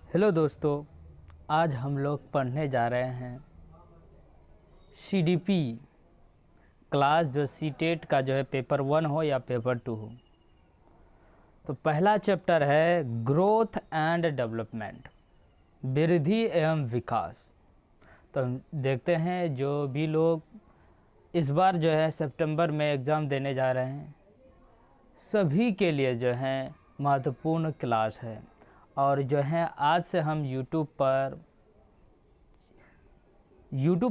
Hello दोस्तों, आज हम लोग पढ़ने जा रहे हैं सीडीपी क्लास, जो सीटेट का जो है पेपर 1 हो या पेपर 2 हो। तो पहला चैप्टर है ग्रोथ एंड डेवलपमेंट, वृद्धि एवं विकास। तो हम देखते हैं जो भी लोग इस बार जो है सितंबर में एग्ज़ाम देने जा रहे हैं, सभी के लिए जो है महत्वपूर्ण क्लास है। और जो है आज से हम यूट्यूब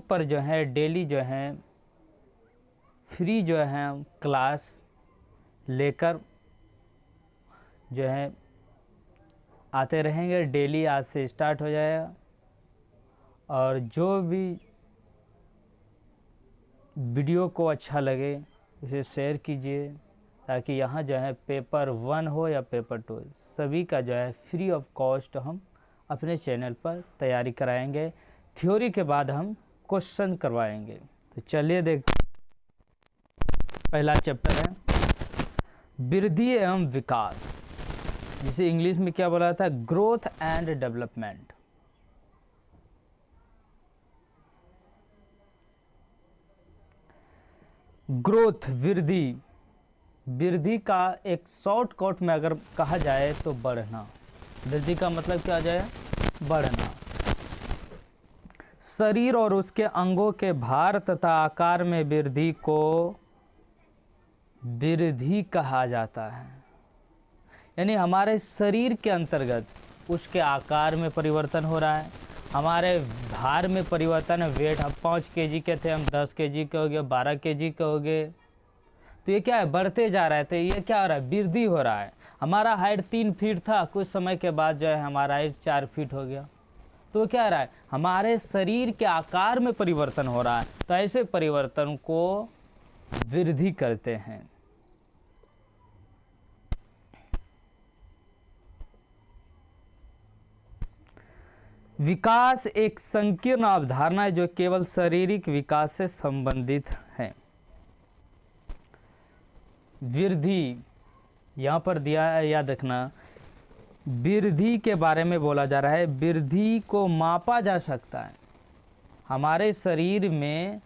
पर जो है डेली जो है फ्री जो है क्लास लेकर जो है आते रहेंगे। डेली आज से स्टार्ट हो जाएगा। और जो भी वीडियो को अच्छा लगे उसे शेयर कीजिए, ताकि यहाँ जो है पेपर 1 हो या पेपर 2 सभी का जो है फ्री ऑफ कॉस्ट हम अपने चैनल पर तैयारी कराएंगे। थ्योरी के बाद हम क्वेश्चन करवाएंगे। तो चलिए देखते हैं। पहला चैप्टर है वृद्धि एवं विकास, जिसे इंग्लिश में क्या बोला था, ग्रोथ एंड डेवलपमेंट। ग्रोथ वृद्धि का एक शॉर्टकट में अगर कहा जाए तो बढ़ना। वृद्धि का मतलब क्या आ जाए, बढ़ना। शरीर और उसके अंगों के भार तथा आकार में वृद्धि को वृद्धि कहा जाता है। यानी हमारे शरीर के अंतर्गत उसके आकार में परिवर्तन हो रहा है, हमारे भार में परिवर्तन है। वेट हम 5 केजी के थे, हम 10 केजी के हो गए, 12 केजी के हो गए। तो ये क्या है, बढ़ते जा रहा है। तो ये क्या हो रहा है, वृद्धि हो रहा है। हमारा हाइट 3 फीट था, कुछ समय के बाद जो है हमारा हाइट 4 फीट हो गया। तो क्या हो रहा है, हमारे शरीर के आकार में परिवर्तन हो रहा है। तो ऐसे परिवर्तन को वृद्धि करते हैं। विकास एक संकीर्ण अवधारणा है जो केवल शारीरिक विकास से संबंधित है। वृद्धि यहाँ पर दिया है, याद रखना। वृद्धि के बारे में बोला जा रहा है। वृद्धि को मापा जा सकता है। हमारे शरीर में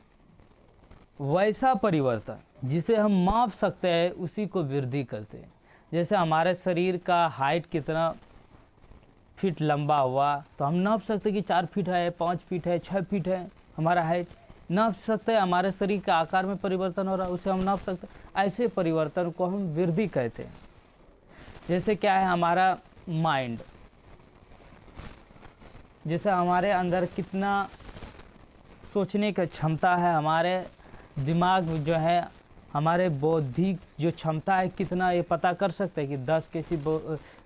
वैसा परिवर्तन जिसे हम माप सकते हैं, उसी को वृद्धि कहते हैं। जैसे हमारे शरीर का हाइट कितना फीट लंबा हुआ, तो हम नाप सकते हैं कि 4 फीट है, 5 फीट है, 6 फीट है हमारा हाइट। नाप सकते हैं। हमारे शरीर के आकार में परिवर्तन हो रहा है, उसे हम नाप सकते हैं। ऐसे परिवर्तन को हम वृद्धि कहते हैं। जैसे क्या है, हमारा माइंड, जैसे हमारे अंदर कितना सोचने की क्षमता है, हमारे दिमाग जो है, हमारे बौद्धिक जो क्षमता है कितना, ये पता कर सकते हैं कि 10 केजी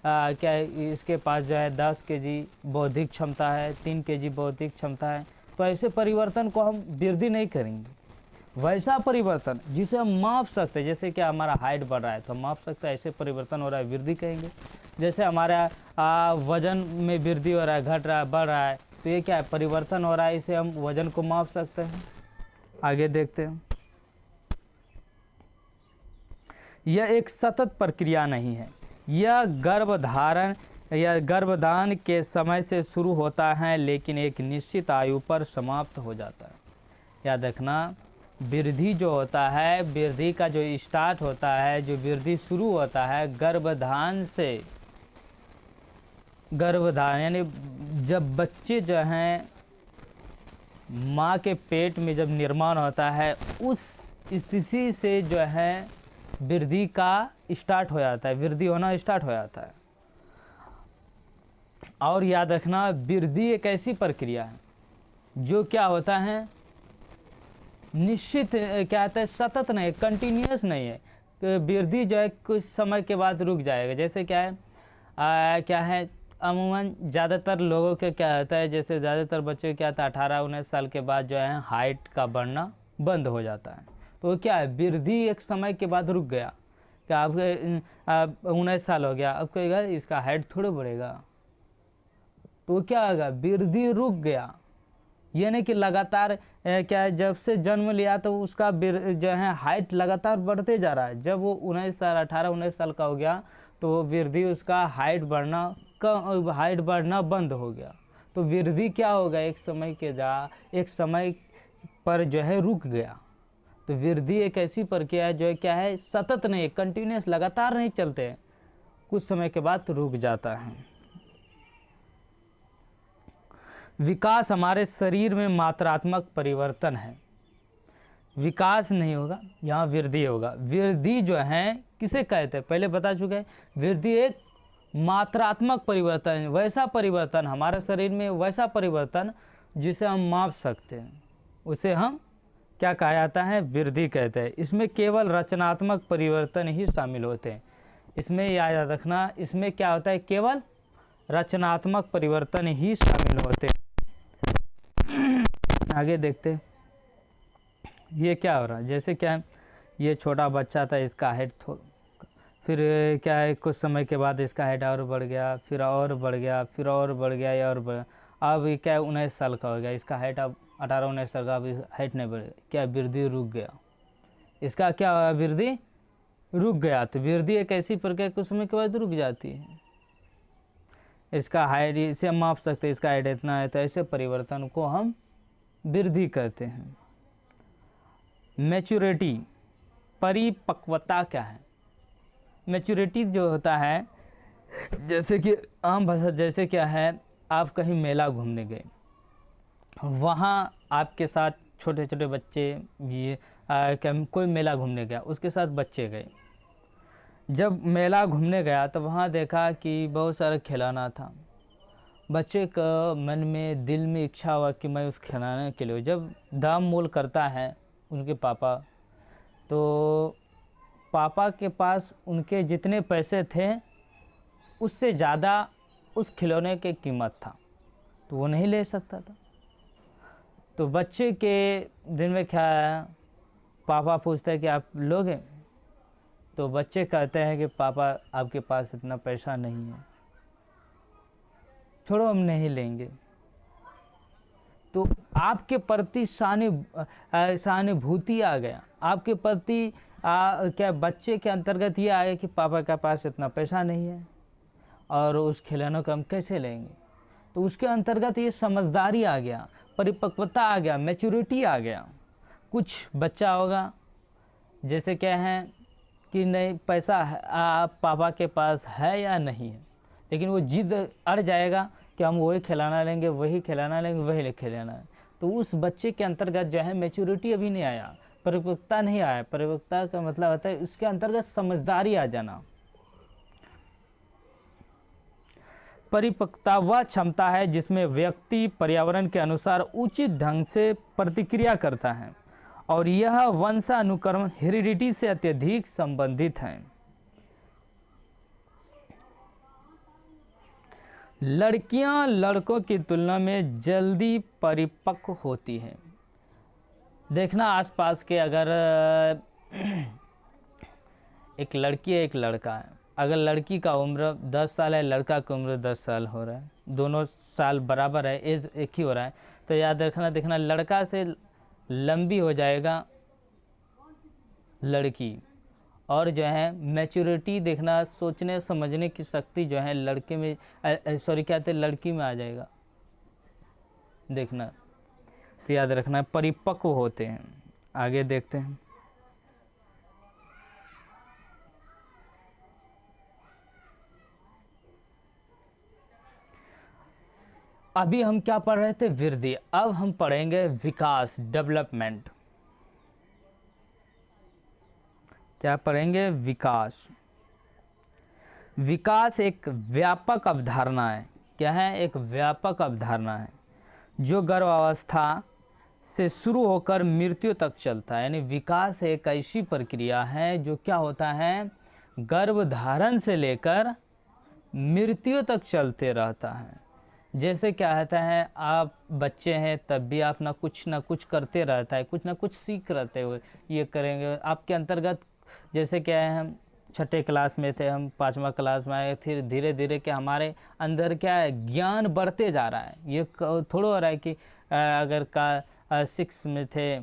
क्या है, इसके पास जो है 10 केजी बौद्धिक क्षमता है, 3 केजी बौद्धिक क्षमता है। तो ऐसे परिवर्तन को हम वृद्धि नहीं करेंगे। वैसा परिवर्तन जिसे हम माप सकते हैं, जैसे कि हमारा हाइट बढ़ रहा है तो हम माप सकते हैं, ऐसे परिवर्तन हो रहा है, वृद्धि कहेंगे। जैसे हमारा वजन में वृद्धि हो रहा है, घट रहा है, बढ़ रहा है, तो ये क्या है, परिवर्तन हो रहा है, इसे हम वजन को माप सकते हैं। आगे देखते हैं। यह एक सतत प्रक्रिया नहीं है। यह गर्भधारण या गर्भदान के समय से शुरू होता है, लेकिन एक निश्चित आयु पर समाप्त हो जाता है। याद रखना, वृद्धि जो होता है, वृद्धि का जो स्टार्ट होता है, जो वृद्धि शुरू होता है गर्भधान से। गर्भधान यानी जब बच्चे जो हैं माँ के पेट में जब निर्माण होता है, उस स्थिति से जो है वृद्धि का स्टार्ट हो जाता है, वृद्धि होना स्टार्ट हो जाता है। और याद रखना, वृद्धि एक ऐसी प्रक्रिया है जो क्या होता है, निश्चित क्या होता है, सतत नहीं, कंटिन्यूस नहीं है। तो वृद्धि जो है कुछ समय के बाद रुक जाएगा। जैसे क्या है, क्या है, अमूमन ज़्यादातर लोगों के क्या होता है, जैसे ज़्यादातर बच्चे क्या होता है 18-19 साल के बाद जो है हाइट का बढ़ना बंद हो जाता है। तो क्या है, वृद्धि एक समय के बाद रुक गया। क्या आपके 19 साल हो गया, अब कहेगा इसका हाइट थोड़ा बढ़ेगा, तो क्या होगा, वृद्धि रुक गया। ये नहीं कि लगातार क्या है, जब से जन्म लिया तो उसका जो है हाइट लगातार बढ़ते जा रहा है। जब वो 19 साल 18-19 साल का हो गया तो वृद्धि उसका हाइट बढ़ना हाइट बढ़ना बंद हो गया, तो वृद्धि क्या होगा, एक समय पर जो है रुक गया। तो वृद्धि एक ऐसी प्रक्रिया है जो क्या है, सतत नहीं, कंटिन्यूस लगातार नहीं चलते हैं, कुछ समय के बाद रुक जाता है। विकास हमारे शरीर में मात्रात्मक परिवर्तन है, विकास नहीं होगा, यहाँ वृद्धि होगा। वृद्धि जो है किसे कहते हैं, पहले बता चुके हैं। वृद्धि एक मात्रात्मक परिवर्तन है, वैसा परिवर्तन हमारे शरीर में, वैसा परिवर्तन जिसे हम माप सकते हैं, उसे हम क्या कहा जाता है, वृद्धि कहते हैं। इसमें केवल रचनात्मक परिवर्तन ही शामिल होते हैं। इसमें याद रखना, इसमें क्या होता है, केवल रचनात्मक परिवर्तन ही शामिल होते हैं। आगे देखते हैं ये क्या हो रहा है। जैसे क्या है, ये छोटा बच्चा था, इसका हाइट फिर क्या है, कुछ समय के बाद इसका हाइट और बढ़ गया, फिर और बढ़ गया, फिर और बढ़ गया, या और बढ़, अब ये क्या है, 19 साल का हो गया, इसका हाइट अब 18-19 साल का, अब हाइट नहीं बढ़ गया, क्या वृद्धि रुक गया, इसका क्या हुआ, वृद्धि रुक गया। तो वृद्धि एक ऐसी प्रक्रिया कुछ समय के बाद रुक जाती है। इसका हाइट, इसे हम माप सकते हैं, इसका हाइट इतना है, तो ऐसे परिवर्तन को हम वृद्धि कहते हैं। मैच्योरिटी, परिपक्वता क्या है। मैच्योरिटी जो होता है, जैसे कि आम भाषा, जैसे क्या है, आप कहीं मेला घूमने गए, वहाँ आपके साथ छोटे छोटे बच्चे भी, कोई मेला घूमने गया, उसके साथ बच्चे गए। जब मेला घूमने गया तो वहाँ देखा कि बहुत सारा खिलौना था। बच्चे का मन में, दिल में इच्छा हुआ कि मैं उस खिलौने के लिए, जब दाम मोल करता है उनके पापा, तो पापा के पास उनके जितने पैसे थे उससे ज़्यादा उस खिलौने की कीमत था, तो वो नहीं ले सकता था। तो बच्चे के दिन में क्या है, पापा पूछते हैं कि आप लोगे, तो बच्चे कहते हैं कि पापा आपके पास इतना पैसा नहीं है, छोड़ो हम नहीं लेंगे। तो आपके प्रति सहानुभूति आ गया, आपके प्रति क्या बच्चे के अंतर्गत ये आया कि पापा के पास इतना पैसा नहीं है और उस खिलौनों को हम कैसे लेंगे। तो उसके अंतर्गत ये समझदारी आ गया, परिपक्वता आ गया, मैच्योरिटी आ गया। कुछ बच्चा होगा जैसे क्या है कि नहीं पैसा है, पापा के पास है या नहीं है, लेकिन वो जिद अड़ जाएगा कि हम वही खिलाना लेंगे, वही खिलाना लेंगे, वही खिलाना है। तो उस बच्चे के अंतर्गत जो है मैच्योरिटी अभी नहीं आया, परिपक्वता नहीं आया। परिपक्वता का मतलब होता है उसके अंतर्गत समझदारी आ जाना। परिपक्वता वह क्षमता है जिसमें व्यक्ति पर्यावरण के अनुसार उचित ढंग से प्रतिक्रिया करता है और यह वंशानुक्रम हेरिडिटी से अत्यधिक संबंधित है। लड़कियां लड़कों की तुलना में जल्दी परिपक्व होती हैं। देखना आसपास के, अगर एक लड़की है एक लड़का है, अगर लड़की का उम्र 10 साल है, लड़का की उम्र 10 साल हो रहा है, दोनों साल बराबर है, एज एक ही हो रहा है, तो याद रखना, देखना लड़का से लंबी हो जाएगा लड़की, और जो है मैच्योरिटी देखना, सोचने समझने की शक्ति जो है लड़के में, सॉरी क्या कहते, लड़की में आ जाएगा देखना। तो याद रखना परिपक्व होते हैं। आगे देखते हैं। अभी हम क्या पढ़ रहे थे, वृद्धि। अब हम पढ़ेंगे विकास, डेवलपमेंट। क्या पढ़ेंगे, विकास। विकास एक व्यापक अवधारणा है। क्या है, एक व्यापक अवधारणा है जो गर्भावस्था से शुरू होकर मृत्यु तक चलता है। यानी विकास एक ऐसी प्रक्रिया है जो क्या होता है, गर्भधारण से लेकर मृत्यु तक चलते रहता है। जैसे क्या होता है, आप बच्चे हैं तब भी आप ना कुछ करते रहता है, कुछ ना कुछ सीख रहते हुए ये करेंगे आपके अंतर्गत। जैसे क्या है, हम छठे क्लास में थे, हम 5वां क्लास में आए, फिर धीरे धीरे क्या हमारे अंदर क्या है, ज्ञान बढ़ते जा रहा है। ये थोड़ा हो रहा है कि अगर का 6 में थे,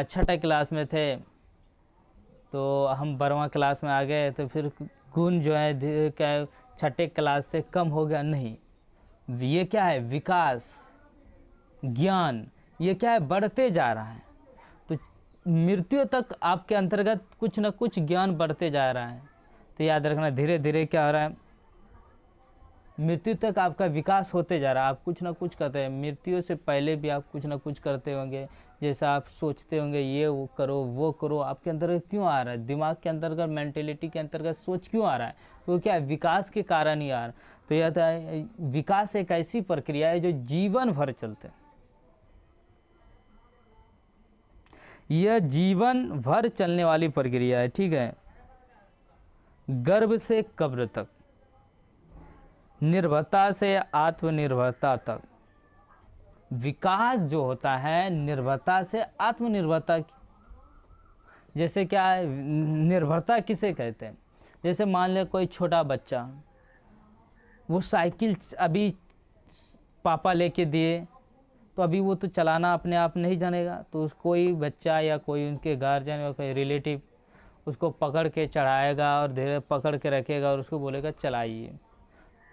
छठे क्लास में थे, तो हम 12वां क्लास में आ गए, तो फिर गुण जो है क्या छठे क्लास से कम हो गया, नहीं। ये क्या है, विकास, ज्ञान, ये क्या है, बढ़ते जा रहा है। तो मृत्यु तक आपके अंतर्गत कुछ न कुछ ज्ञान बढ़ते जा रहा है। तो याद रखना, धीरे धीरे क्या हो रहा है, मृत्यु तक आपका विकास होते जा रहा है। आप कुछ ना कुछ करते हैं, मृत्यु से पहले भी आप कुछ ना कुछ करते होंगे। जैसा आप सोचते होंगे ये वो करो वो करो, आपके अंतर्गत क्यों आ रहा है, दिमाग के अंतर्गत, मेंटेलिटी के अंतर्गत सोच क्यों आ रहा है, तो क्या है, विकास के कारण ही आ रहा है। तो यह था, विकास एक ऐसी प्रक्रिया है जो जीवन भर चलते हैं। यह जीवन भर चलने वाली प्रक्रिया है, ठीक है। गर्भ से कब्र तक, निर्भरता से आत्मनिर्भरता तक, विकास जो होता है निर्भरता से आत्मनिर्भरता। जैसे क्या है, निर्भरता किसे कहते हैं, जैसे मान ले कोई छोटा बच्चा, वो साइकिल अभी पापा लेके दिए, तो अभी वो तो चलाना अपने आप नहीं जानेगा, तो उस कोई बच्चा या कोई उनके गार्जियन या कोई रिलेटिव उसको पकड़ के चढ़ाएगा और धीरे पकड़ के रखेगा और उसको बोलेगा चलाइए।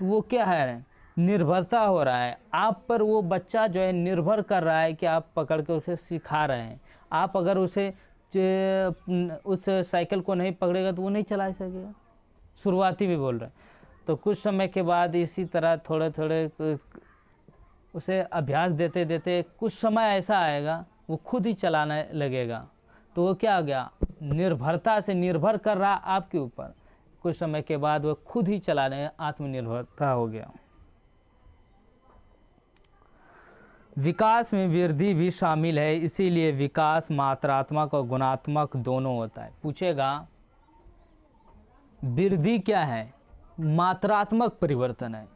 तो वो क्या है, निर्भरता हो रहा है आप पर। वो बच्चा जो है निर्भर कर रहा है कि आप पकड़ के उसे सिखा रहे हैं। आप अगर उसे उस साइकिल को नहीं पकड़ेगा तो वो नहीं चला सकेगा। शुरुआती भी बोल रहे हैं। तो कुछ समय के बाद इसी तरह थोड़े थोड़े उसे अभ्यास देते देते कुछ समय ऐसा आएगा वो खुद ही चलाने लगेगा। तो वो क्या हो गया, निर्भरता से निर्भर कर रहा आपके ऊपर, कुछ समय के बाद वो खुद ही चलाने, आत्मनिर्भरता हो गया। विकास में वृद्धि भी शामिल है, इसीलिए विकास मात्रात्मक और गुणात्मक दोनों होता है। पूछेगा वृद्धि क्या है, मात्रात्मक परिवर्तन है।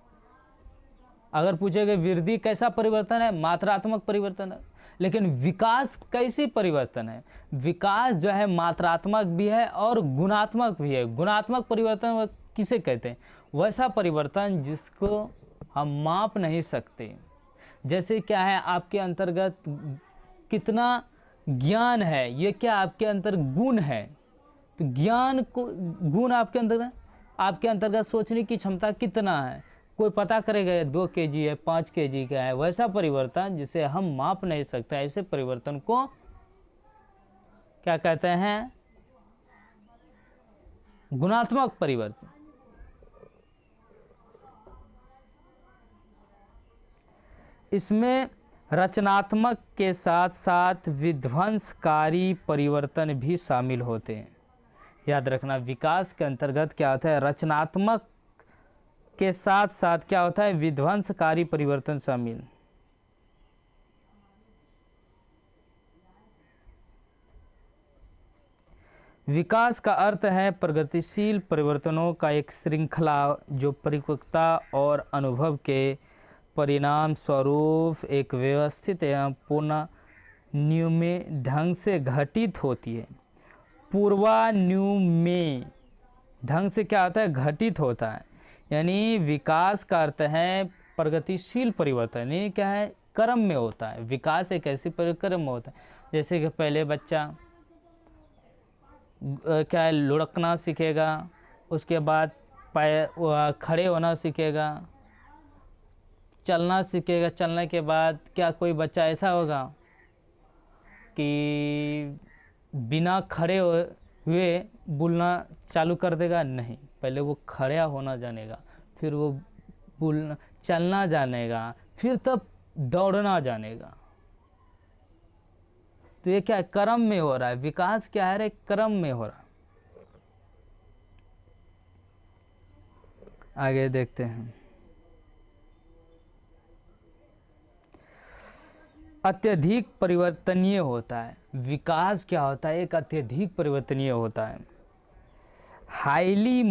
अगर पूछेगा वृद्धि कैसा परिवर्तन है, मात्रात्मक परिवर्तन है। लेकिन विकास कैसी परिवर्तन है, विकास जो है मात्रात्मक भी है और गुणात्मक भी है। गुणात्मक परिवर्तन किसे कहते हैं, वैसा परिवर्तन जिसको हम माप नहीं सकते। जैसे क्या है, आपके अंतर्गत कितना ज्ञान है, ये क्या आपके अंतर गुण है। तो ज्ञान को गुण आपके अंतर्गत सोचने की क्षमता कितना है, कोई पता करेगा 2 kg है 5 kg का है। वैसा परिवर्तन जिसे हम माप नहीं सकते, ऐसे परिवर्तन को क्या कहते हैं, गुणात्मक परिवर्तन। इसमें रचनात्मक के साथ साथ विध्वंसकारी परिवर्तन भी शामिल होते हैं। याद रखना, विकास के अंतर्गत क्या होता है, रचनात्मक के साथ साथ क्या होता है, विध्वंसकारी परिवर्तन शामिल। विकास का अर्थ है प्रगतिशील परिवर्तनों का एक श्रृंखला जो परिपक्वता और अनुभव के परिणाम स्वरूप एक व्यवस्थित एवं पूर्वानुमेय ढंग से घटित होती है। पूर्वानुमेय ढंग से क्या होता है, घटित होता है। यानी विकास का अर्थ है प्रगतिशील परिवर्तन, यानी क्या है, क्रम में होता है। विकास एक ऐसी क्रम में होता है, जैसे कि पहले बच्चा क्या है, लुढ़कना सीखेगा, उसके बाद खड़े होना सीखेगा, चलना सीखेगा। चलने के बाद क्या कोई बच्चा ऐसा होगा कि बिना खड़े हुए बोलना चालू कर देगा, नहीं। पहले वो खड़ा होना जानेगा, फिर वो बोलना चलना जानेगा, फिर तब दौड़ना जानेगा। तो ये क्या है, क्रम में हो रहा है। विकास क्या है, क्रम में हो रहा है। आगे देखते हैं। अत्यधिक परिवर्तनीय होता है। विकास क्या होता है, एक अत्यधिक परिवर्तनीय होता है। हाईली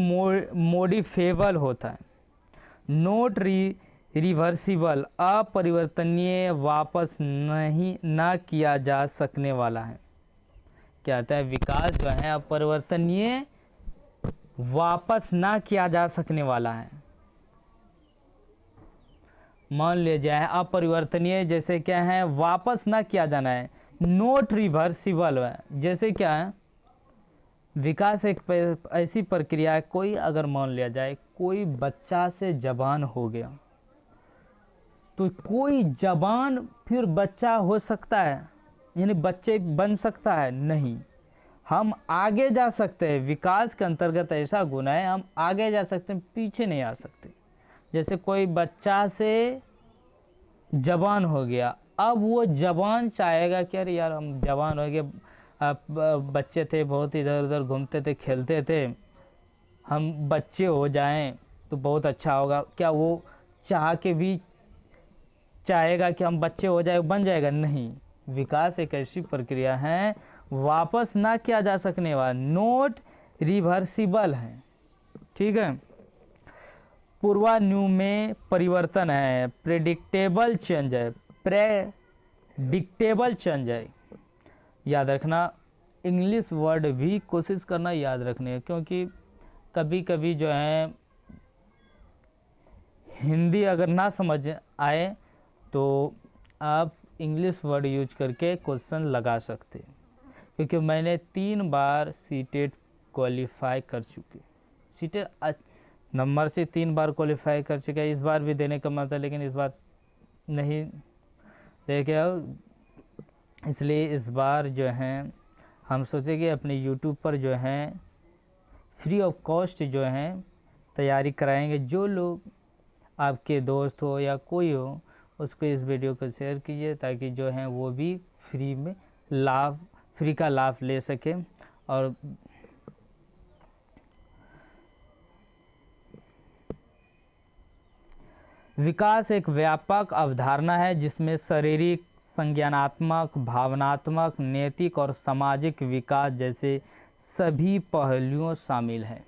मॉडिफेबल होता है, नोट रिवर्सिबल, अपरिवर्तनीय, वापस नहीं ना किया जा सकने वाला है। क्या होता है, विकास जो है अपरिवर्तनीय, वापस ना किया जा सकने वाला है। मान लीजिए अपरिवर्तनीय, जैसे क्या है, वापस ना किया जाना है। नोट रिवर्सिबल है, जैसे क्या है, विकास एक ऐसी प्रक्रिया है, कोई अगर मान लिया जाए कोई बच्चा से जवान हो गया, तो कोई जवान फिर बच्चा हो सकता है, यानी बच्चे बन सकता है? नहीं। हम आगे जा सकते हैं, विकास के अंतर्गत ऐसा गुण है, हम आगे जा सकते हैं, पीछे नहीं आ सकते। जैसे कोई बच्चा से जवान हो गया, अब वो जवान चाहेगा कि अरे यार हम जवान हो गए, बच्चे थे बहुत इधर उधर घूमते थे खेलते थे, हम बच्चे हो जाएं तो बहुत अच्छा होगा। क्या वो चाह के भी चाहेगा कि हम बच्चे हो जाए, बन जाएगा? नहीं। विकास एक ऐसी प्रक्रिया है, वापस ना किया जा सकने वाला, नोट रिवर्सिबल है। ठीक है। पूर्वानुमान में परिवर्तन है, प्रेडिक्टेबल चेंज है, प्रेडिक्टेबल चेंज है। याद रखना, इंग्लिश वर्ड भी कोशिश करना याद रखने, क्योंकि कभी कभी जो है हिंदी अगर ना समझ आए तो आप इंग्लिश वर्ड यूज करके क्वेश्चन लगा सकते हैं। क्योंकि मैंने 3 बार सीटेट क्वालिफाई कर चुके, सीटेट नंबर से 3 बार क्वालिफाई कर चुका है। इस बार भी देने का मन था, लेकिन इस बार नहीं देखे, इसलिए इस बार जो है हम सोचे कि अपने यूट्यूब पर जो है फ्री ऑफ कॉस्ट जो है तैयारी कराएंगे। जो लोग आपके दोस्त हो या कोई हो, उसको इस वीडियो को शेयर कीजिए, ताकि जो है वो भी फ्री में फ्री का लाभ ले सके। और विकास एक व्यापक अवधारणा है जिसमें शारीरिक, संज्ञानात्मक, भावनात्मक, नैतिक और सामाजिक विकास जैसे सभी पहलुओं शामिल हैं।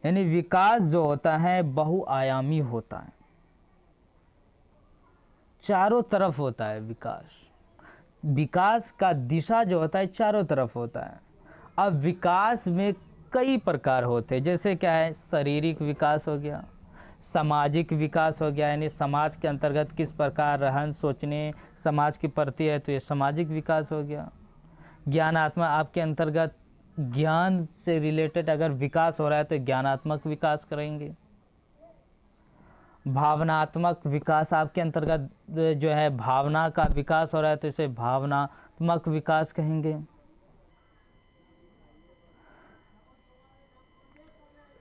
यानी विकास जो होता है बहुआयामी होता है, चारों तरफ होता है। विकास का दिशा जो होता है चारों तरफ होता है। अब विकास में कई प्रकार होते हैं, जैसे क्या है, शारीरिक विकास हो गया, सामाजिक विकास हो गया, यानी समाज के अंतर्गत किस प्रकार रहन सोचने समाज के प्रति है, तो ये सामाजिक विकास हो गया। ज्ञानात्मक, आपके अंतर्गत ज्ञान से रिलेटेड अगर विकास हो रहा है तो ज्ञानात्मक विकास करेंगे। भावनात्मक विकास, आपके अंतर्गत जो है भावना का विकास हो रहा है तो इसे भावनात्मक विकास कहेंगे।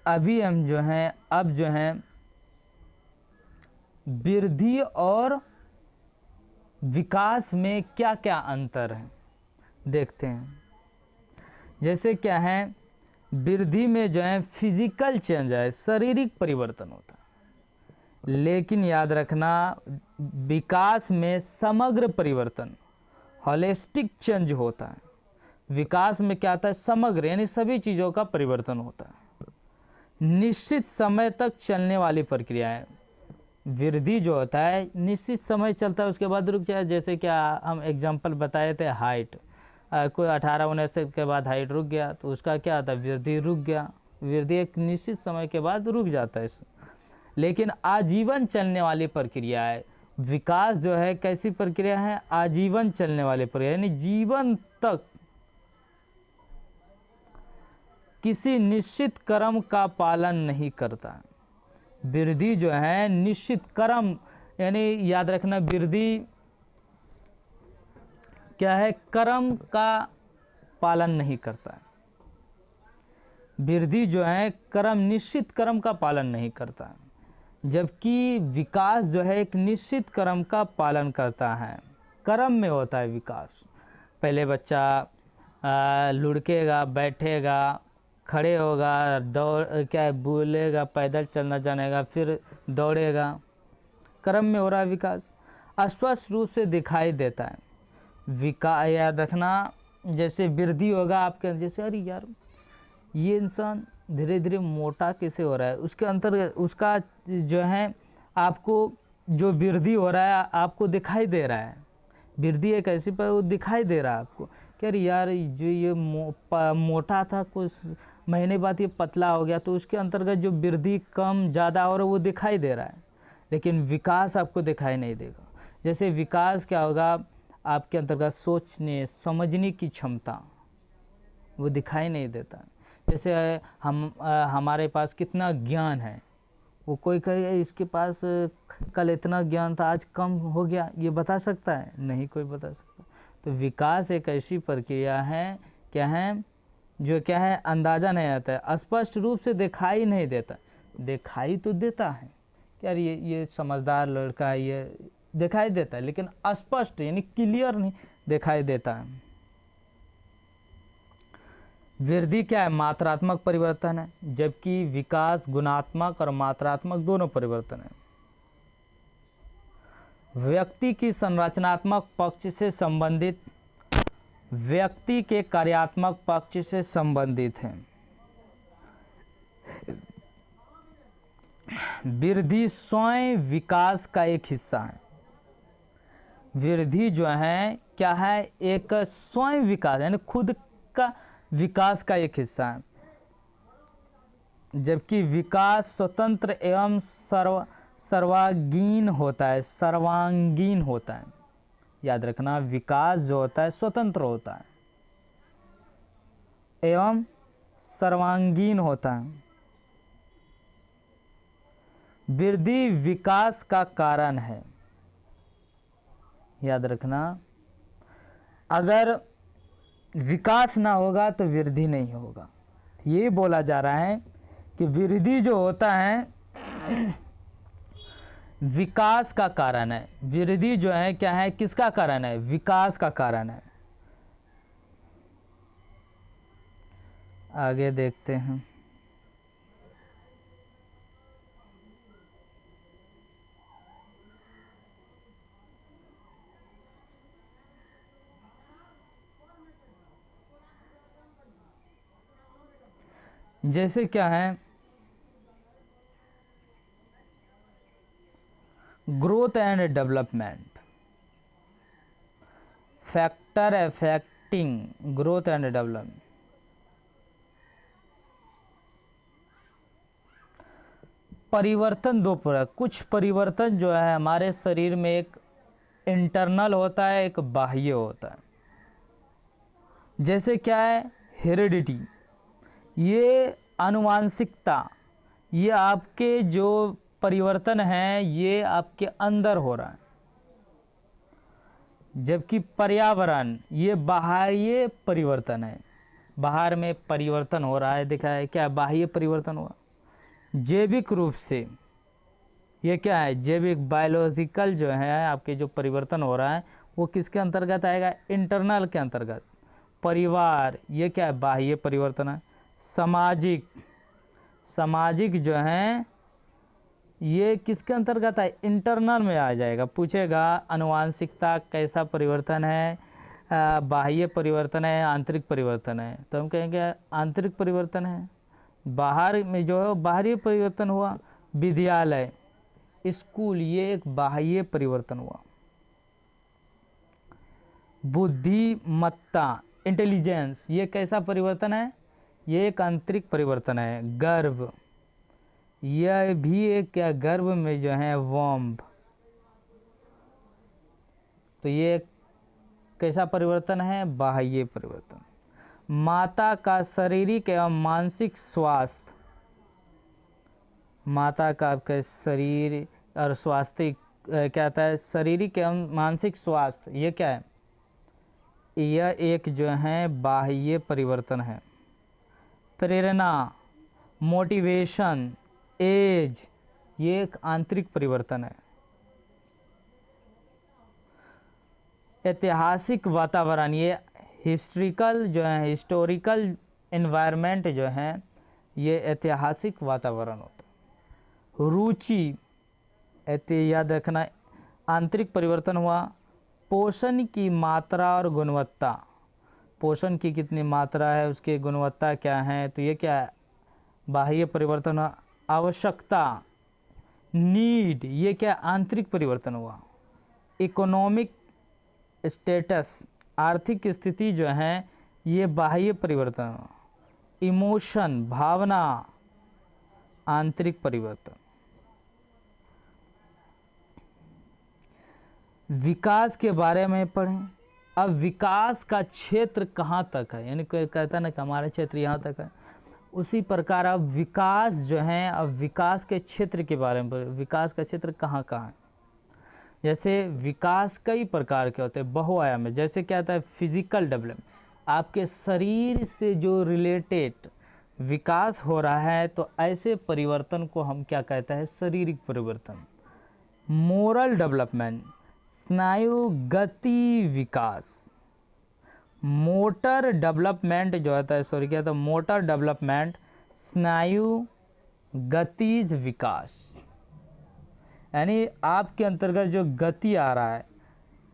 अभी हम जो हैं, अब जो है वृद्धि और विकास में क्या क्या अंतर है देखते हैं। जैसे क्या है, वृद्धि में जो है फिजिकल चेंज है, शारीरिक परिवर्तन होता है। लेकिन याद रखना, विकास में समग्र परिवर्तन, होलिस्टिक चेंज होता है। विकास में क्या आता है, समग्र, यानी सभी चीज़ों का परिवर्तन होता है। निश्चित समय तक चलने वाली प्रक्रिया है। वृद्धि जो होता है निश्चित समय चलता है, उसके बाद रुक जाए। जैसे क्या हम एग्जांपल बताए थे, हाइट, कोई 18-19 के बाद हाइट रुक गया तो उसका क्या आता है, वृद्धि रुक गया। वृद्धि एक निश्चित समय के बाद रुक जाता है। लेकिन आजीवन चलने वाली प्रक्रिया है। विकास जो है कैसी प्रक्रिया है, आजीवन चलने वाली प्रक्रिया, यानी जीवन तक किसी निश्चित क्रम का पालन नहीं करता। वृद्धि जो है निश्चित क्रम, यानी याद रखना, वृद्धि क्या है, क्रम का पालन नहीं करता है। वृद्धि जो है निश्चित क्रम का पालन नहीं करता है, जबकि विकास जो है एक निश्चित क्रम का पालन करता है। क्रम में होता है विकास। पहले बच्चा लुढ़केगा, बैठेगा, खड़े होगा, दौड़ क्या है, बोलेगा, पैदल चलना जानेगा, फिर दौड़ेगा। क्रम में हो रहा है विकास, स्पष्ट रूप से दिखाई देता है। विकास याद रखना, जैसे वृद्धि होगा आपके, जैसे अरे यार ये इंसान धीरे धीरे मोटा कैसे हो रहा है, उसके अंतर्गत उसका जो है आपको जो वृद्धि हो रहा है आपको दिखाई दे रहा है। वृद्धि एक ऐसी पर वो दिखाई दे रहा है आपको कि अरे यार जो ये मोटा था, कुछ महीने बाद ये पतला हो गया, तो उसके अंतर्गत जो वृद्धि कम ज़्यादा हो रहा है वो दिखाई दे रहा है। लेकिन विकास आपको दिखाई नहीं देगा। जैसे विकास क्या होगा, आपके अंतर्गत सोचने समझने की क्षमता वो दिखाई नहीं देता। जैसे हमारे पास कितना ज्ञान है, वो कोई कहे इसके पास कल इतना ज्ञान था आज कम हो गया, ये बता सकता है? नहीं कोई बता सकता। तो विकास एक ऐसी प्रक्रिया है, क्या है, जो क्या है अंदाज़ा नहीं आता है, स्पष्ट रूप से दिखाई नहीं देता। दिखाई तो देता है यार, ये समझदार लड़का है, ये दिखाई देता है, लेकिन स्पष्ट यानी क्लियर नहीं दिखाई देता है। वृद्धि क्या है? मात्रात्मक परिवर्तन है, जबकि विकास गुणात्मक और मात्रात्मक दोनों परिवर्तन है। व्यक्ति की संरचनात्मक पक्ष से संबंधित, व्यक्ति के कार्यात्मक पक्ष से संबंधित है। वृद्धि स्वयं विकास का एक हिस्सा है। वृद्धि जो है क्या है, एक स्वयं विकास यानी खुद का विकास का एक हिस्सा है, जबकि विकास स्वतंत्र एवं सर्वांगीण होता है। सर्वांगीण होता है, याद रखना, विकास जो होता है स्वतंत्र होता है एवं सर्वांगीण होता है। वृद्धि विकास का कारण है, याद रखना, अगर विकास ना होगा तो वृद्धि नहीं होगा। ये बोला जा रहा है कि वृद्धि जो होता है विकास का कारण है। वृद्धि जो है क्या है, किसका कारण है? विकास का कारण है। आगे देखते हैं। जैसे क्या है, growth and development, factor affecting growth and development. परिवर्तन दो प्रकार, कुछ परिवर्तन जो है हमारे शरीर में एक इंटरनल होता है, एक बाह्य होता है। जैसे क्या है, हेरिडिटी, ये आनुवांशिकता, ये आपके जो परिवर्तन है ये आपके अंदर हो रहा है। जबकि पर्यावरण ये बाह्य परिवर्तन है, बाहर में परिवर्तन हो रहा है, दिखा है क्या, बाह्य परिवर्तन हुआ। जैविक रूप से ये क्या है, जैविक बायोलॉजिकल जो है आपके जो परिवर्तन हो रहा है वो किसके अंतर्गत आएगा? इंटरनल के अंतर्गत। परिवार ये क्या है, बाह्य परिवर्तन है। सामाजिक, सामाजिक जो है ये किसके अंतर्गत है? इंटरनल में आ जाएगा। पूछेगा आनुवांशिकता कैसा परिवर्तन है, बाह्य परिवर्तन है, आंतरिक परिवर्तन है, तो हम कहेंगे आंतरिक परिवर्तन है। बाहर में जो है बाहरी परिवर्तन हुआ। विद्यालय, स्कूल, ये एक बाह्य परिवर्तन हुआ। बुद्धिमत्ता, इंटेलिजेंस, ये कैसा परिवर्तन है? ये एक आंतरिक परिवर्तन है। गर्व, यह भी एक क्या, गर्भ में जो है वॉम्ब, तो ये कैसा परिवर्तन है? बाह्य परिवर्तन। माता का शारीरिक एवं मानसिक स्वास्थ्य, माता का आपका शरीर और स्वास्थ्य क्या होता है? शारीरिक एवं मानसिक स्वास्थ्य, ये क्या है? यह एक जो है बाह्य परिवर्तन है। प्रेरणा, मोटिवेशन, एज, ये एक आंतरिक परिवर्तन है। ऐतिहासिक वातावरण, ये हिस्ट्रिकल जो है, हिस्टोरिकल एनवायरनमेंट जो है ये ऐतिहासिक वातावरण होता है। रुचि, याद रखना, आंतरिक परिवर्तन हुआ। पोषण की मात्रा और गुणवत्ता, पोषण की कितनी मात्रा है, उसकी गुणवत्ता क्या है, तो ये क्या है? बाह्य परिवर्तन हुआ। आवश्यकता, नीड, ये क्या? आंतरिक परिवर्तन हुआ। इकोनॉमिक स्टेटस, आर्थिक स्थिति जो है ये बाह्य परिवर्तन हुआ। इमोशन, भावना, आंतरिक परिवर्तन। विकास के बारे में पढ़ें। अब विकास का क्षेत्र कहाँ तक है, यानी कोई कहता ना कि हमारा क्षेत्र यहाँ तक है, उसी प्रकार अब विकास जो है, अब विकास के क्षेत्र के बारे में, विकास का क्षेत्र कहाँ कहाँ है। जैसे विकास कई प्रकार के होते हैं, बहुआयामी। जैसे क्या होता है, फिजिकल डेवलपमेंट, आपके शरीर से जो रिलेटेड विकास हो रहा है, तो ऐसे परिवर्तन को हम क्या कहते हैं, शारीरिक परिवर्तन। मोरल डेवलपमेंट, स्नायु गति विकास। मोटर डेवलपमेंट जो होता है, सॉरी क्या था, मोटर डेवलपमेंट, स्नायु गतिज विकास, यानी आपके अंतर्गत जो गति आ रहा है,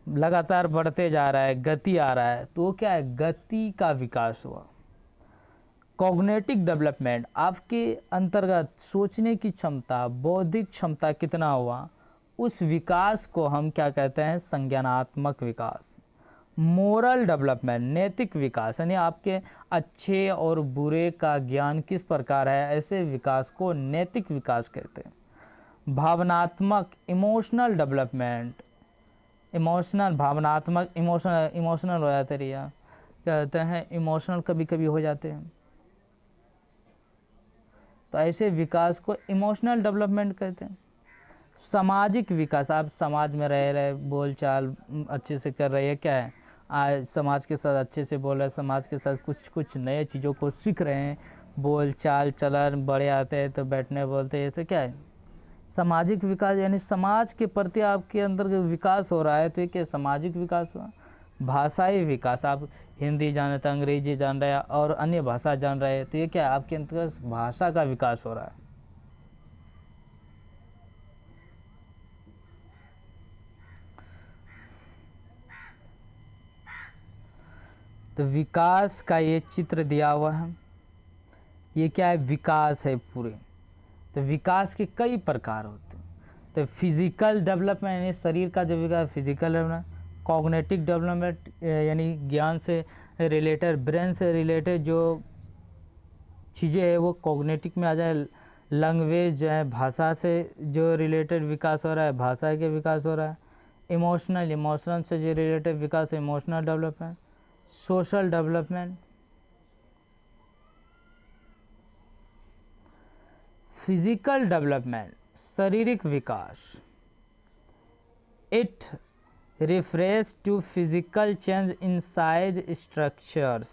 लगातार बढ़ते जा रहा है, गति आ रहा है, तो वो क्या है, गति का विकास हुआ। कॉग्निटिव डेवलपमेंट, आपके अंतर्गत सोचने की क्षमता, बौद्धिक क्षमता कितना हुआ, उस विकास को हम क्या कहते हैं, संज्ञानात्मक विकास। मोरल डेवलपमेंट, नैतिक विकास, यानी आपके अच्छे और बुरे का ज्ञान किस प्रकार है, ऐसे विकास को नैतिक विकास कहते हैं। भावनात्मक, इमोशनल डेवलपमेंट, इमोशनल, भावनात्मक, इमोशनल हो जाते रहिए, क्या कहते हैं, इमोशनल कभी कभी हो जाते हैं, तो ऐसे विकास को इमोशनल डेवलपमेंट कहते हैं। सामाजिक विकास, आप समाज में रह रहे, बोलचाल अच्छे से कर रहे हैं, क्या है, आज समाज के साथ अच्छे से बोल रहे हैं, समाज के साथ कुछ नए चीज़ों को सीख रहे हैं, बोल चाल चलन, बड़े आते हैं तो बैठने बोलते हैं, तो क्या है, सामाजिक विकास, यानी समाज के प्रति आपके अंदर विकास हो रहा है, तो क्या सामाजिक विकास हुआ। भाषाई विकास, आप हिंदी जान रहे, अंग्रेजी जान रहे हैं और अन्य भाषा जान रहे हैं, तो ये क्या है, आपके अंतर्गत भाषा का विकास हो रहा है। तो विकास का ये चित्र दिया हुआ है, ये क्या है, विकास है पूरे। तो विकास के कई प्रकार होते हैं। तो फिजिकल डेवलपमेंट, यानी शरीर का जो विकास, फिजिकल डेवलपमेंट। कॉग्निटिव डेवलपमेंट, यानी ज्ञान से रिलेटेड, ब्रेन से रिलेटेड जो चीज़ें है वो कॉग्निटिव में आ जाए। लैंग्वेज जो है, भाषा से जो रिलेटेड विकास हो रहा है, भाषा के विकास हो रहा है। इमोशनल से जो रिलेटेड विकास है, emotional development. Social development. Physical development, शारीरिक विकास, it refers to physical change in size structures,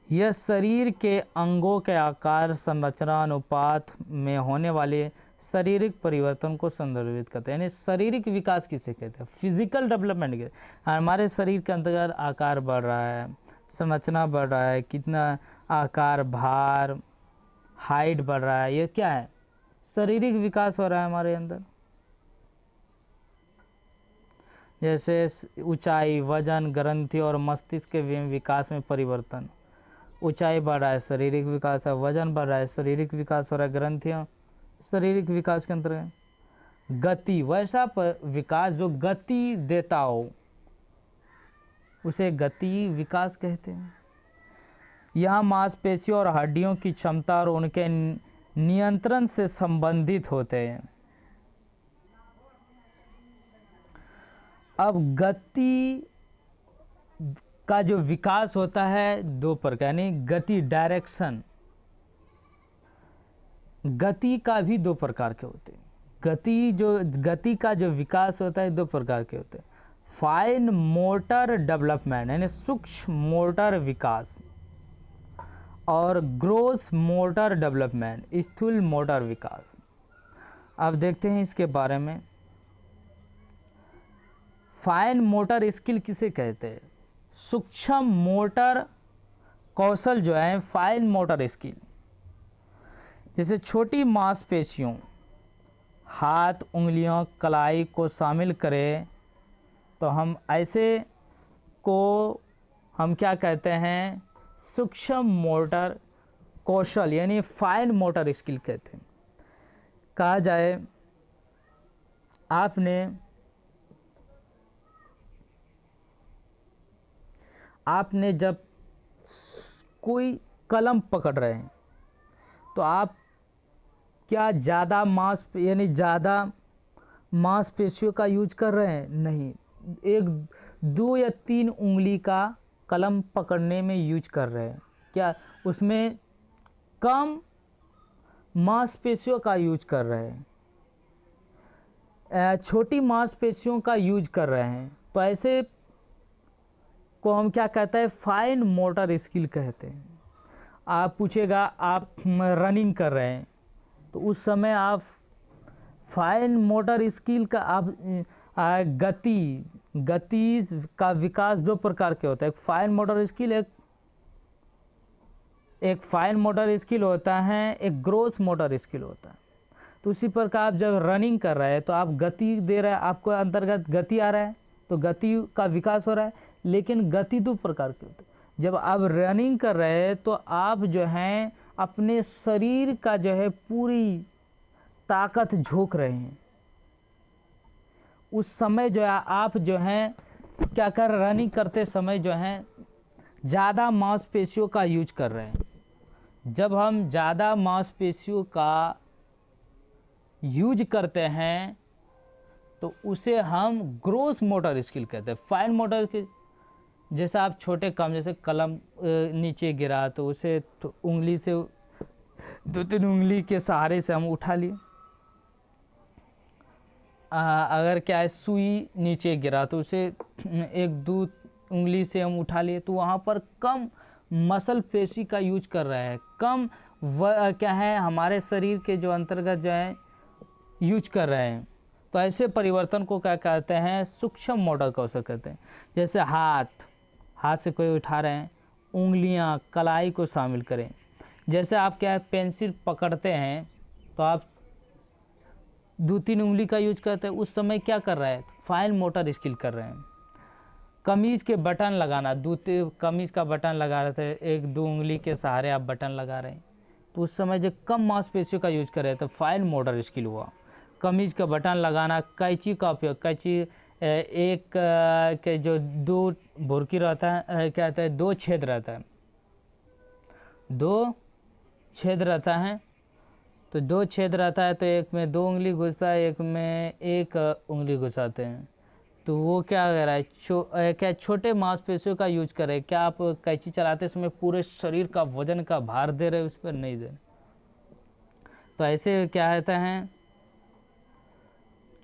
यह शरीर के अंगों के आकार, संरचना, अनुपात में होने वाले शारीरिक परिवर्तन को संदर्भित करते हैं। यानी शारीरिक विकास किसे कहते हैं, फिजिकल डेवलपमेंट के, हमारे शरीर के अंतर्गत आकार बढ़ रहा है, संरचना बढ़ रहा है, कितना आकार, भार, हाइट बढ़ रहा है, ये क्या है, शारीरिक विकास हो रहा है हमारे अंदर। जैसे ऊंचाई, वजन, ग्रंथि और मस्तिष्क के विकास में परिवर्तन। ऊंचाई बढ़ रहा है, शारीरिक विकास है, वजन बढ़ रहा है, शारीरिक विकास हो रहा है, ग्रंथियाँ शारीरिक विकास के अंतर्गत। गति, वैसा विकास जो गति देता हो उसे गति विकास कहते हैं। यह मांसपेशियों और हड्डियों की क्षमता और उनके नियंत्रण से संबंधित होते हैं। अब गति का जो विकास होता है दो प्रकार, यानी गति, डायरेक्शन, गति का भी दो प्रकार के होते हैं। गति का जो विकास होता है दो प्रकार के होते हैं। फाइन मोटर डेवलपमेंट, यानी सूक्ष्म मोटर विकास, और ग्रोस मोटर डेवलपमेंट, स्थूल मोटर विकास। अब देखते हैं इसके बारे में। फाइन मोटर स्किल किसे कहते हैं, सूक्ष्म मोटर कौशल जो है, फाइन मोटर स्किल। जैसे छोटी मांसपेशियों, हाथ, उंगलियों, कलाई को शामिल करें तो हम ऐसे को हम क्या कहते हैं, सूक्ष्म मोटर कौशल, यानी फाइन मोटर स्किल कहते हैं। कहा जाए आपने जब कोई कलम पकड़ रहे हैं तो आप क्या ज़्यादा ज़्यादा मांसपेशियों का यूज कर रहे हैं, नहीं, एक, दो या तीन उंगली का कलम पकड़ने में यूज कर रहे हैं। क्या उसमें कम मांसपेशियों का यूज कर रहे हैं, छोटी मांसपेशियों का यूज कर रहे हैं। तो ऐसे को हम क्या कहते हैं, फाइन मोटर स्किल कहते हैं। आप पूछेगा आप रनिंग कर रहे हैं तो उस समय आप फाइन मोटर स्किल का आप गति का विकास दो प्रकार के होता है। एक फाइन मोटर स्किल, एक फाइन मोटर स्किल होता है, एक ग्रोस मोटर स्किल होता है। तो उसी प्रकार आप जब रनिंग कर रहे हैं तो आप गति दे रहे हैं, आपको अंतर्गत गति आ रहा है तो गति का विकास हो रहा है। लेकिन गति दो प्रकार की होती है। जब आप रनिंग कर रहे हैं तो आप जो हैं अपने शरीर का जो है पूरी ताकत झोंक रहे हैं। उस समय जो है आप जो हैं क्या कर, रनिंग करते समय जो है ज़्यादा मांसपेशियों का यूज कर रहे हैं। जब हम ज़्यादा मांसपेशियों का यूज करते हैं तो उसे हम ग्रोस मोटर स्किल कहते हैं। फाइन मोटर स्किल जैसे आप छोटे काम, जैसे कलम नीचे गिरा तो उसे तो उंगली से 2-3 उंगली के सहारे से हम उठा लिए। अगर क्या है सुई नीचे गिरा तो उसे 1-2 उंगली से हम उठा लिए। तो वहाँ पर कम मसल पेशी का यूज कर रहा है, कम क्या है हमारे शरीर के जो अंतर्गत जो है यूज कर रहे हैं। तो ऐसे परिवर्तन को क्या कहते हैं, सूक्ष्म मोटर कौशल कहते हैं। जैसे हाथ से कोई उठा रहे हैं, उंगलियां कलाई को शामिल करें। जैसे आप क्या है पेंसिल पकड़ते हैं तो आप 2-3 उंगली का यूज करते हैं, उस समय क्या कर रहे हैं, फाइन मोटर स्किल कर रहे हैं। कमीज़ के बटन लगाना, कमीज़ का बटन लगा रहे थे, 1-2 उंगली के सहारे आप बटन लगा रहे हैं तो उस समय जो कम मांसपेशियों का यूज कर रहे हैं तो फाइन मोटर स्किल हुआ। कमीज का बटन लगाना, कैंची का उपयोग, कैंची एक के जो 2 भुरकी रहता है, क्या कहते हैं 2 छेद रहता है, 2 छेद रहता है। तो 2 छेद रहता है तो एक में 2 उंगली घुसा है, एक में 1 उंगली घुसाते हैं। तो वो क्या कर रहा है, क्या छोटे मांसपेशियों का यूज कर रहे हैं। क्या आप कैंची चलाते समय पूरे शरीर का वजन का भार दे रहे हैं, उस पर नहीं दे रहे। तो ऐसे क्या कहते हैं,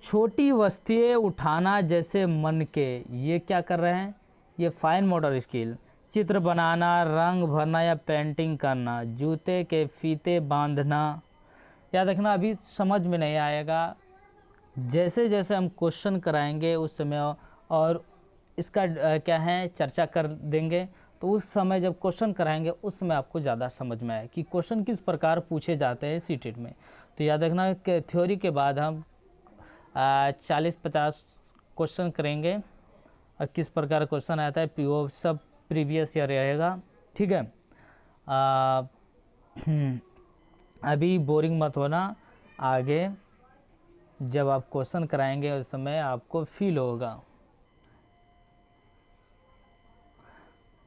छोटी वस्तुएं उठाना जैसे मन के, ये क्या कर रहे हैं, ये फाइन मोटर स्किल। चित्र बनाना, रंग भरना या पेंटिंग करना, जूते के फीते बांधना। याद रखना अभी समझ में नहीं आएगा, जैसे जैसे हम क्वेश्चन कराएंगे उस समय और इसका क्या है चर्चा कर देंगे। तो उस समय जब क्वेश्चन कराएंगे उस समय आपको ज़्यादा समझ में आए कि क्वेश्चन किस प्रकार पूछे जाते हैं सीटेट में। तो याद रखना कि थ्योरी के बाद हम 40-50 क्वेश्चन करेंगे और किस प्रकार क्वेश्चन आता है पीओ सब प्रीवियस ईयर रहेगा, ठीक है। अभी बोरिंग मत होना, आगे जब आप क्वेश्चन कराएंगे उस समय आपको फील होगा।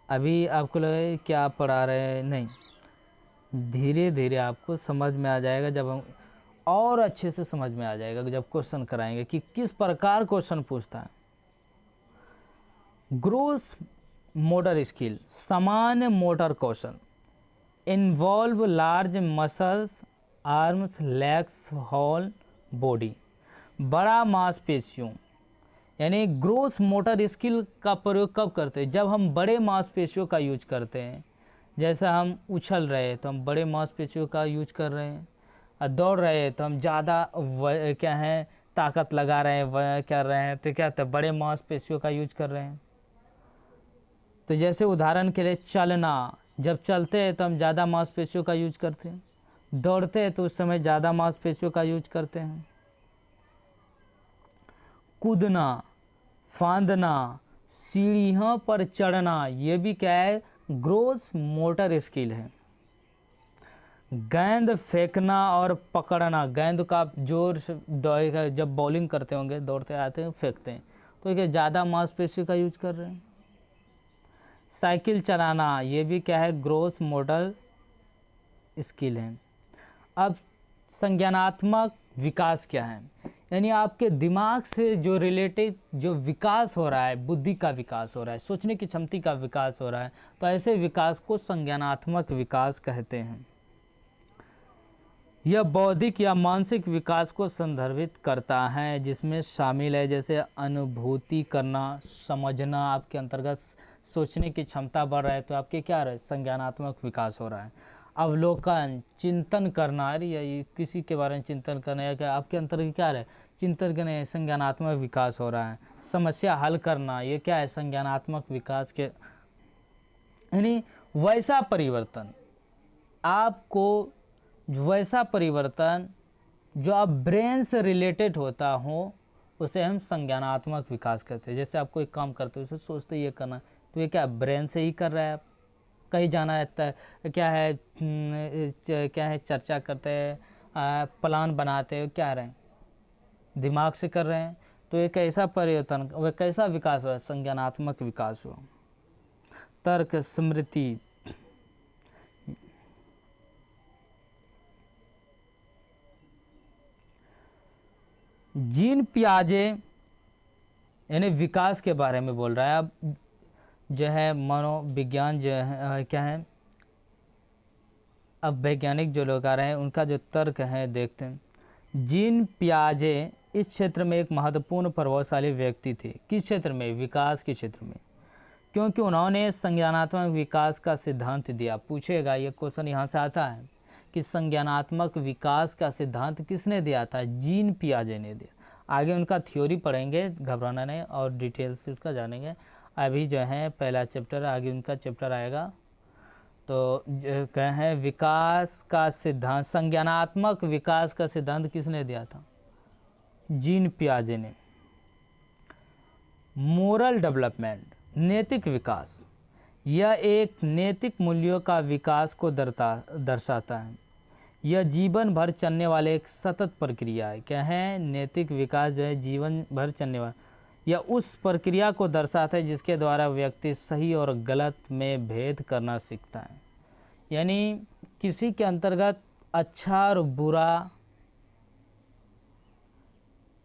अभी आपको लगे क्या पढ़ा रहे हैं, नहीं, धीरे धीरे आपको समझ में आ जाएगा, जब हम और अच्छे से समझ में आ जाएगा जब क्वेश्चन कराएंगे कि किस प्रकार क्वेश्चन पूछता है। ग्रोस मोटर स्किल, सामान्य मोटर कौशल, involve large muscles, arms, legs, whole body. बड़ा मांसपेशियों, यानी ग्रोस मोटर स्किल का प्रयोग कब करते हैं, जब हम बड़े मांसपेशियों का यूज करते हैं। जैसे हम उछल रहे हैं तो हम बड़े मांसपेशियों का यूज कर रहे हैं, और दौड़ रहे हैं तो हम ज़्यादा क्या है ताकत लगा रहे हैं, कर रहे हैं, तो क्या होता है बड़े मांसपेशियों का यूज कर रहे हैं। तो जैसे उदाहरण के लिए चलना, जब चलते हैं तो हम ज़्यादा मांसपेशियों का यूज करते हैं, दौड़ते हैं तो उस समय ज़्यादा मांसपेशियों का यूज करते हैं। कूदना, फांदना, सीढ़ियों पर चढ़ना, ये भी क्या है ग्रोस मोटर स्किल है। गेंद फेंकना और पकड़ना, गेंद का आप जोर से जब बॉलिंग करते होंगे, दौड़ते आते हैं फेंकते हैं, तो क्या ज़्यादा मांसपेशी का यूज कर रहे हैं। साइकिल चलाना, ये भी क्या है ग्रोस मोटर स्किल है। अब संज्ञानात्मक विकास क्या है, यानी आपके दिमाग से जो रिलेटेड जो विकास हो रहा है, बुद्धि का विकास हो रहा है, सोचने की क्षमता का विकास हो रहा है, तो ऐसे विकास को संज्ञानात्मक विकास कहते हैं। यह बौद्धिक या मानसिक विकास को संदर्भित करता है, जिसमें शामिल है जैसे अनुभूति करना, समझना, आपके अंतर्गत सोचने की क्षमता बढ़ रहा है तो आपके क्या रहे, संज्ञानात्मक विकास हो रहा है। अवलोकन, चिंतन करना, अरे ये किसी के बारे में चिंतन करना या क्या आपके अंतर्गत क्या रहे, चिंतन करने, संज्ञानात्मक विकास हो रहा है। समस्या हल करना, ये क्या है, संज्ञानात्मक विकास के, यानी वैसा परिवर्तन, आपको वैसा परिवर्तन जो आप ब्रेन से रिलेटेड होता हो उसे हम संज्ञानात्मक विकास करते हैं। जैसे आप कोई काम करते हो, उसे सोचते ये करना, तो ये क्या ब्रेन से ही कर रहा है, आप कहीं जाना है क्या है, क्या है, चर्चा करते हैं, प्लान बनाते हो, क्या रहे हैं, दिमाग से कर रहे हैं। तो एक ऐसा परिवर्तन, वह कैसा विकास हुआ, संज्ञानात्मक विकास हुआ। तर्क, स्मृति, जीन पियाजे यानी विकास के बारे में बोल रहा है। अब जो है मनोविज्ञान जो है क्या है, अब वैज्ञानिक जो लोग आ रहे हैं उनका जो तर्क है देखते हैं। जीन पियाजे इस क्षेत्र में एक महत्वपूर्ण प्रभावशाली व्यक्ति थे। किस क्षेत्र में, विकास के क्षेत्र में, क्योंकि उन्होंने संज्ञानात्मक विकास का सिद्धांत दिया। पूछेगा ये क्वेश्चन यहाँ से आता है कि संज्ञानात्मक विकास का सिद्धांत किसने दिया था, जीन पियाजे ने दिया। आगे उनका थ्योरी पढ़ेंगे, घबराना नहीं, और डिटेल से उसका जानेंगे। अभी जो है पहला चैप्टर, आगे उनका चैप्टर आएगा। तो कहें विकास का सिद्धांत, संज्ञानात्मक विकास का सिद्धांत किसने दिया था, जीन पियाजे ने। मोरल डेवलपमेंट, नैतिक विकास, यह एक नैतिक मूल्यों का विकास को दर्शाता है। यह जीवन भर चलने वाले एक सतत प्रक्रिया है। क्या है, नैतिक विकास जो है जीवन भर चलने वाला, यह उस प्रक्रिया को दर्शाता है जिसके द्वारा व्यक्ति सही और गलत में भेद करना सीखता है। यानी किसी के अंतर्गत अच्छा और बुरा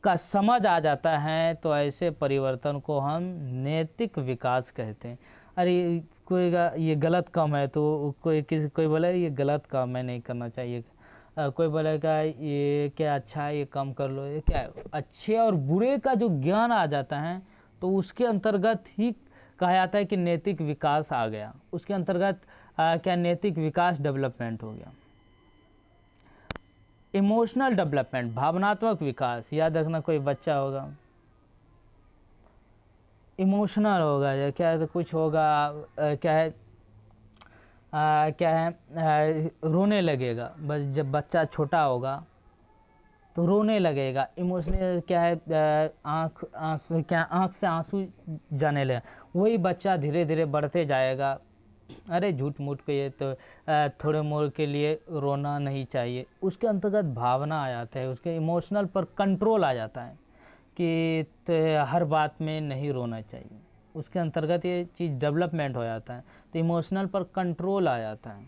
का समझ आ जाता है तो ऐसे परिवर्तन को हम नैतिक विकास कहते हैं। अरे कोई ये गलत काम है तो कोई बोले ये गलत काम है, नहीं करना चाहिए। कोई बोलेगा ये क्या अच्छा है, ये काम कर लो, ये क्या है, अच्छे और बुरे का जो ज्ञान आ जाता है तो उसके अंतर्गत ही कहा जाता है कि नैतिक विकास आ गया। उसके अंतर्गत क्या नैतिक विकास डेवलपमेंट हो गया। इमोशनल डेवलपमेंट, भावनात्मक विकास, याद रखना कोई बच्चा होगा इमोशनल होगा या क्या है, तो कुछ होगा क्या है रोने लगेगा। बस जब बच्चा छोटा होगा तो रोने लगेगा, इमोशनल क्या है, आँख से आंसू जाने लगे। वही बच्चा धीरे धीरे बढ़ते जाएगा। अरे झूठ मूठ के ये तो थोड़े मोड़ के लिए रोना नहीं चाहिए, उसके अंतर्गत भावना आ जाता है, उसके इमोशनल पर कंट्रोल आ जाता है कि तो हर बात में नहीं रोना चाहिए। उसके अंतर्गत ये चीज़ डेवलपमेंट हो जाता है, तो इमोशनल पर कंट्रोल आ जाता है।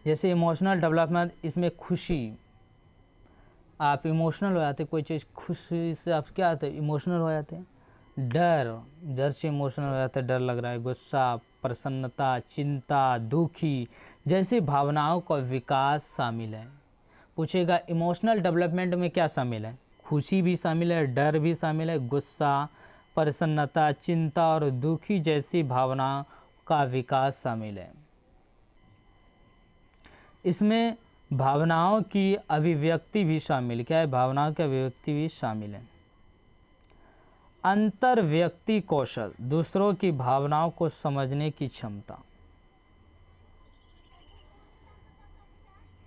जैसे इमोशनल डेवलपमेंट, इसमें खुशी, आप इमोशनल हो जाते, कोई चीज़ खुशी से आप क्या आते इमोशनल हो जाते हैं। डर से इमोशनल हो जाता है, डर लग रहा है। गुस्सा, प्रसन्नता, चिंता, दुखी जैसी भावनाओं का विकास शामिल है। पूछेगा इमोशनल डेवलपमेंट में क्या शामिल है, खुशी भी शामिल है, डर भी शामिल है, गुस्सा, प्रसन्नता, चिंता और दुखी जैसी भावनाओं का विकास शामिल है। इसमें भावनाओं की अभिव्यक्ति भी शामिल, क्या है, भावनाओं की अभिव्यक्ति भी शामिल है। अंतर व्यक्ति कौशल, दूसरों की भावनाओं को समझने की क्षमता।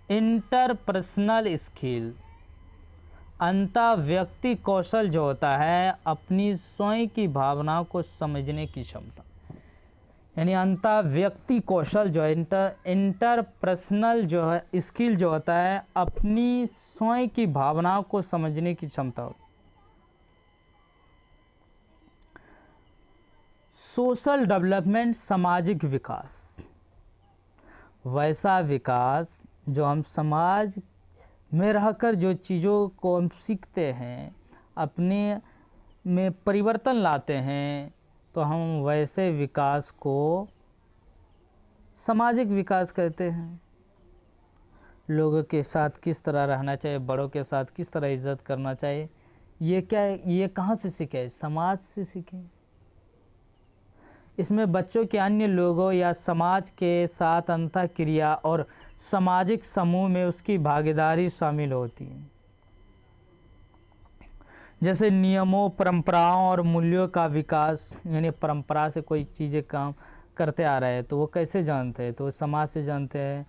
इंटरपर्सनल स्किल, अंतर व्यक्ति कौशल जो होता है अपनी स्वयं की भावनाओं को समझने की क्षमता। यानी अंतर व्यक्ति कौशल जो है, इंटरपर्सनल जो है स्किल जो होता है अपनी स्वयं की भावनाओं को समझने की क्षमता होती है। सोशल डेवलपमेंट, सामाजिक विकास, वैसा विकास जो हम समाज में रहकर जो चीज़ों को हम सीखते हैं, अपने में परिवर्तन लाते हैं, तो हम वैसे विकास को सामाजिक विकास कहते हैं। लोगों के साथ किस तरह रहना चाहिए, बड़ों के साथ किस तरह इज्जत करना चाहिए, ये क्या है, ये कहाँ से सीखे? समाज से सीखे। इसमें बच्चों के अन्य लोगों या समाज के साथ अंतःक्रिया और सामाजिक समूह में उसकी भागीदारी शामिल होती है। जैसे नियमों, परंपराओं और मूल्यों का विकास, यानी परंपरा से कोई चीज़ें काम करते आ रहे हैं तो वो कैसे जानते हैं? तो वो समाज से जानते हैं,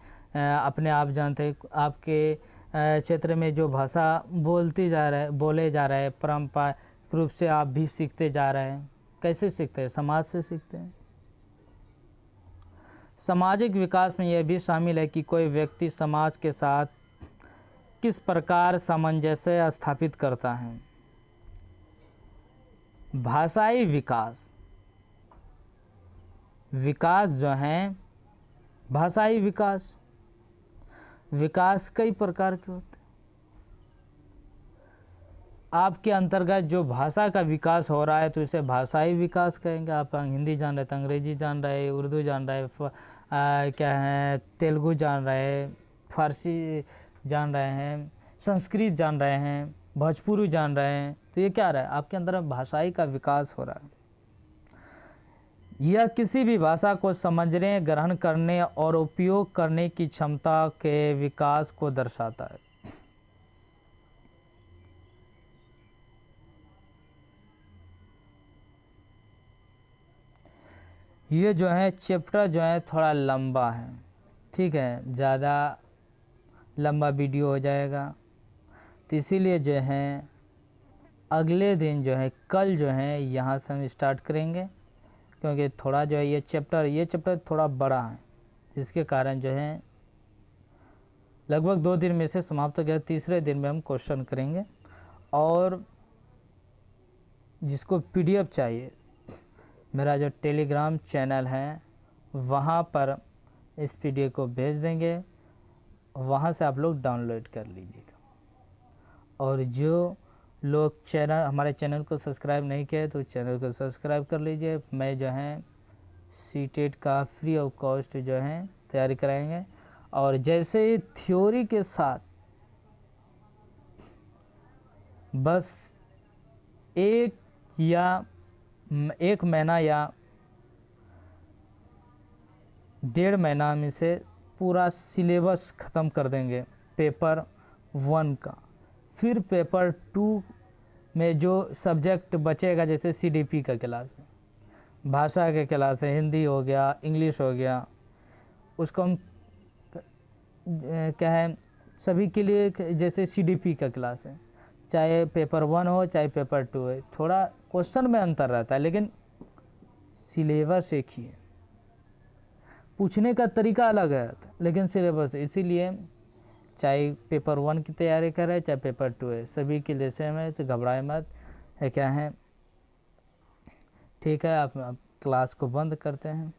अपने आप जानते हैं। आपके क्षेत्र में जो भाषा बोले जा रहे हैं, पारंपरिक रूप से आप भी सीखते जा रहे हैं। कैसे सीखते हैं? समाज से सीखते हैं। सामाजिक विकास में यह भी शामिल है कि कोई व्यक्ति समाज के साथ किस प्रकार सामंजस्य स्थापित करता है। भाषाई विकास, विकास जो है भाषाई विकास, विकास कई प्रकार के होते हैं। आपके अंतर्गत जो भाषा का विकास हो रहा है तो इसे भाषाई विकास कहेंगे। आप हिंदी जान रहे हैं तो अंग्रेजी जान रहे हैं, उर्दू जान रहे हैं, क्या है, तेलुगु जान रहे हैं, फारसी जान रहे हैं, संस्कृत जान रहे हैं, भोजपुरी जान रहे हैं, तो ये क्या रहा है? आपके अंदर भाषाई का विकास हो रहा है। यह किसी भी भाषा को समझने, ग्रहण करने और उपयोग करने की क्षमता के विकास को दर्शाता है। ये जो है चैप्टर जो है थोड़ा लंबा है, ठीक है, ज़्यादा लंबा वीडियो हो जाएगा, तो इसीलिए जो है अगले दिन जो है, कल जो है यहाँ से हम स्टार्ट करेंगे, क्योंकि थोड़ा जो है ये चैप्टर थोड़ा बड़ा है, इसके कारण जो है लगभग 2 दिन में से समाप्त हो गया। तीसरे दिन में हम क्वेश्चन करेंगे, और जिसको PDF चाहिए, मेरा जो टेलीग्राम चैनल है वहाँ पर इस PDF को भेज देंगे, वहाँ से आप लोग डाउनलोड कर लीजिएगा। और जो लोग हमारे चैनल को सब्सक्राइब नहीं किए तो चैनल को सब्सक्राइब कर लीजिए। मैं जो है CTET का फ्री ऑफ कॉस्ट जो है तैयारी कराएंगे, और जैसे ही थ्योरी के साथ बस एक महीना या 1.5 महीना में से पूरा सिलेबस ख़त्म कर देंगे पेपर 1 का। फिर पेपर 2 में जो सब्जेक्ट बचेगा, जैसे CDP का क्लास है, भाषा के क्लास है, हिंदी हो गया, इंग्लिश हो गया, उसको हम क्या है सभी के लिए, जैसे CDP का क्लास है, चाहे पेपर 1 हो चाहे पेपर 2 है, थोड़ा क्वेश्चन में अंतर रहता है लेकिन सिलेबस एक ही है, पूछने का तरीका अलग है लेकिन सिलेबस। इसीलिए चाहे पेपर 1 की तैयारी करें चाहे पेपर 2 है, सभी के लिए सेम है, तो घबराए मत, है क्या है, ठीक है। आप क्लास को बंद करते हैं।